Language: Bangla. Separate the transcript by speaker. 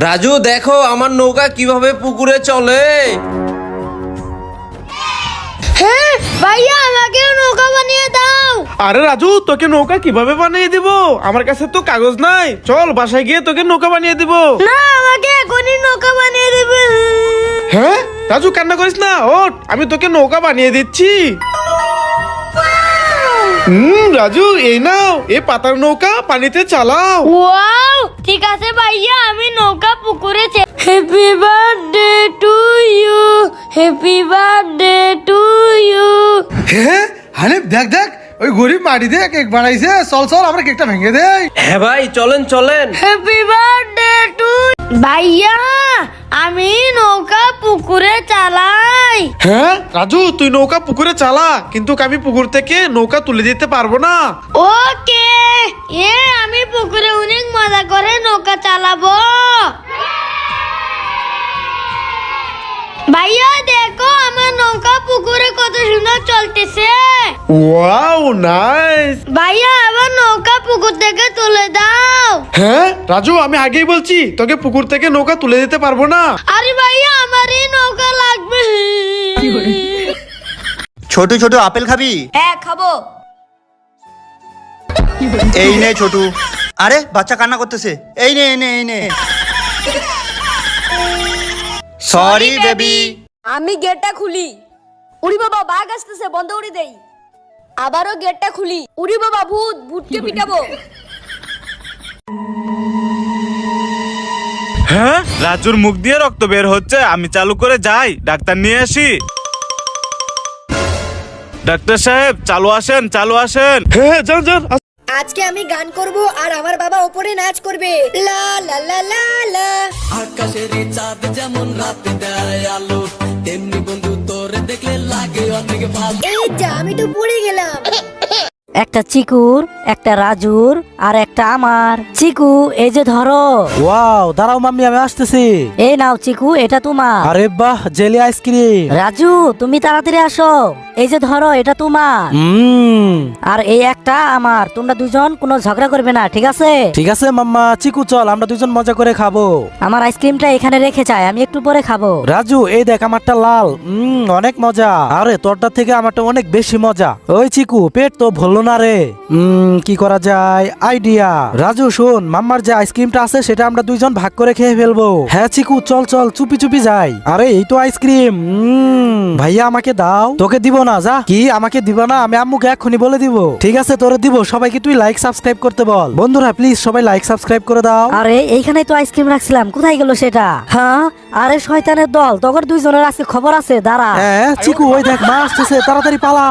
Speaker 1: রাজু দেখো আমার নৌকা কিভাবে পুকুরে চলে।
Speaker 2: হ্যাঁ ভাইয়া, আমাকে নৌকা বানিয়ে দাও।
Speaker 3: আরে রাজু, তোকে নৌকা কিভাবে বানিয়ে দিব? আমার কাছে তো কাগজ নাই, চল বাসায় গিয়ে তোকে নৌকা বানিয়ে দিব।
Speaker 2: না, আমাকে এখনই নৌকা বানিয়ে দিবে।
Speaker 3: হ্যাঁ রাজু, কান্না করিস না, ওঠ, আমি তোকে নৌকা বানিয়ে দিচ্ছি। রাজু, এই নাও, এই পাতার নৌকা পানিতে চালাও।
Speaker 2: ওয়াও, ঠিক আছে ভাইয়া, আমি নৌকা পুকুরে happy birthday to you, happy birthday to you.
Speaker 4: হ্যাঁ হানিফ, দেখ দেখ, ওই গরিব মাটি দিয়ে কেক বানাইছে, চল চল আমরা কেকটা ভেঙে দেই।
Speaker 1: হ্যাঁ ভাই, চলেন চলেন।
Speaker 2: হ্যাপি বার্থডে টু ভাইয়া, আমি নৌকা পুকুরে চালাই।
Speaker 3: হ্যাঁ রাজু, তুই নৌকা পুকুরে চালা, কিন্তু আমি পুকুর থেকে নৌকা তুলে দিতে পারবো না।
Speaker 2: ওকে, আমি পুকুরে অনেক মজা করে নৌকা চালাবো। ভাইয়া দেখো, আমার নৌকা পুকুরে কত সুন্দর চলতেছে।
Speaker 3: Wow, nice.
Speaker 2: ভাইয়া, আবার নৌকা পুকুর থেকে তুলে দাও।
Speaker 3: হ্যাঁ রাজু, আমি আগেই বলছি তোকে পুকুর থেকে নৌকা তুলে দিতে পারবো না।
Speaker 2: আরে ভাইয়া, আমার এই নৌকা লাগবে।
Speaker 5: ছোট ছোট আপেল খাবি?
Speaker 2: হ্যাঁ খাবো।
Speaker 5: এই নে ছোটু। আরে বাচ্চা কান্না করতেছে, এই নে এই নে এই নে। Sorry baby.
Speaker 6: আমি গেটটা খুলি। উড়ি বাবা, বাঘ আসতেছে, বন্ধ করে দেই। আবারও গেটটা খুলি। উড়ি বাবা, ভূত, ভূতকে পিটাবো।
Speaker 7: হ্যাঁ, রাজুর মুখ দিয়ে রক্ত বের হচ্ছে, আমি চালু করে যাই, ডাক্তার নিয়ে আসি। ডাক্তার সাহেব, চালু আসেন, চালু আসেন।
Speaker 3: হ্যাঁ, যান যান।
Speaker 6: আজকে আমি গান করব আর আমার বাবা উপরে নাচ করবে। লা লা লা লা লা।
Speaker 8: আকাশের চাঁদ যেমন রাতে দেয় আলো, তেমনি বন্ধু তোর দেখলে লাগে অনেক ভালো।
Speaker 6: এই যা, আমি তো পড়ে গেলাম।
Speaker 9: একটা চিকুর, একটা রাজুর, আর একটা আমার। চিকু, এই যে ধরো।
Speaker 10: ওয়াও, দাঁড়াও মাম্মি, আমি আসতেছি।
Speaker 9: এই নাও চিকু, এটা তোমার।
Speaker 10: আরে বাহ, জেলি আইসক্রিম।
Speaker 9: রাজু, তুমি তাড়াতাড়ি আসো। এই যে ধরো, এটা তোমার। আর এই একটা আমার। তোমরা দুজন কোনো ঝগড়া করবে না, ঠিক আছে?
Speaker 10: ঠিক আছে মাম্মা। চিকু চল, আমরা দুজন মজা করে খাবো।
Speaker 9: আমার আইসক্রিমটা এখানে রেখে যাই, আমি একটু পরে খাবো।
Speaker 10: রাজু, এই দেখ আমারটা লাল। অনেক মজা। আরে তোরটা থেকে আমারটা অনেক বেশি মজা। ওই চিকু, পেট তো ভরলো না রে। কি করা যায়, আইডিয়া। রাজু শোন, মাম্মার যে আইসক্রিমটা আছে সেটা আমরা দুইজন ভাগ করে খেয়ে ফেলবো। হ্যাঁ চিকু, চল চল, চুপি চুপি যাই। আরে এই তো আইসক্রিম। ভাইয়া আমাকে দাও। তোকে দিব না, যা। কি আমাকে দিব না? আমি আম্মুকে এক্ষুনি বলে দিব। ঠিক আছে, তোরে দিব। সবাইকে তুই লাইক সাবস্ক্রাইব করতে বল। বন্ধুরা প্লিজ সবাই লাইক সাবস্ক্রাইব করে দাও।
Speaker 9: আরে এইখানে তো আইসক্রিম রাখছিলাম, কোথায় গেল সেটা? হ্যাঁ, আরে শয়তানের দল, তোর দুইজনের আজকে খবর আছে, দাঁড়া।
Speaker 10: হ্যাঁ চিকু, ওই দেখ মা আসতেছে, তাড়াতাড়ি পালা।